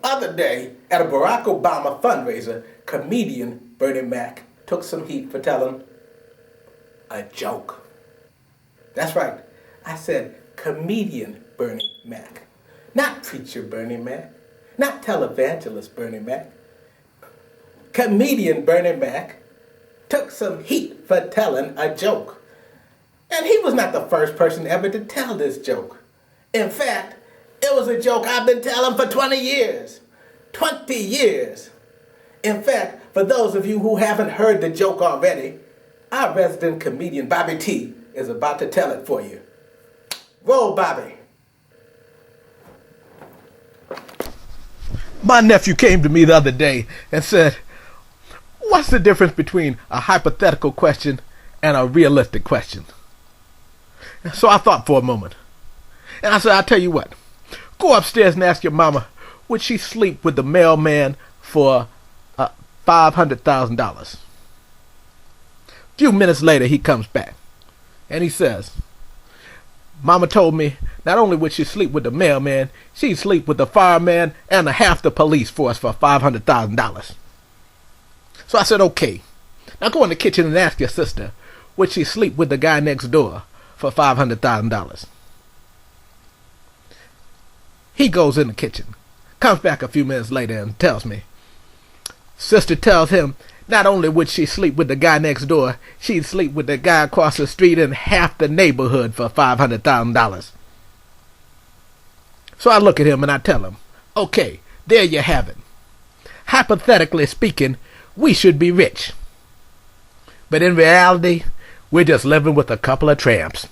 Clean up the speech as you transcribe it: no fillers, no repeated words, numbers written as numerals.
other day at a Barack Obama fundraiser, comedian Bernie Mac took some heat for telling a joke. That's right. I said comedian Bernie Mac. Not preacher Bernie Mac. Not televangelist Bernie Mac. Comedian Bernie Mac took some heat for telling a joke. And he was not the first person ever to tell this joke. In fact, it was a joke I've been telling for 20 years. 20 years. In fact, for those of you who haven't heard the joke already, our resident comedian Bobby T is about to tell it for you. Roll, Bobby. My nephew came to me the other day and said, "What's the difference between a hypothetical question and a realistic question?" So I thought for a moment. And I said, I'll tell you what. Go upstairs and ask your mama, would she sleep with the mailman for $500,000? A few minutes later, he comes back. And he says, Mama told me not only would she sleep with the mailman, she'd sleep with the fireman and half the police force for $500,000. So I said, okay. Now go in the kitchen and ask your sister, would she sleep with the guy next door for $500,000? He goes in the kitchen, comes back a few minutes later and tells me. Sister tells him not only would she sleep with the guy next door, she'd sleep with the guy across the street and half the neighborhood for $500,000. So I look at him and I tell him, okay, there you have it. Hypothetically speaking, we should be rich. But in reality, we're just living with a couple of tramps.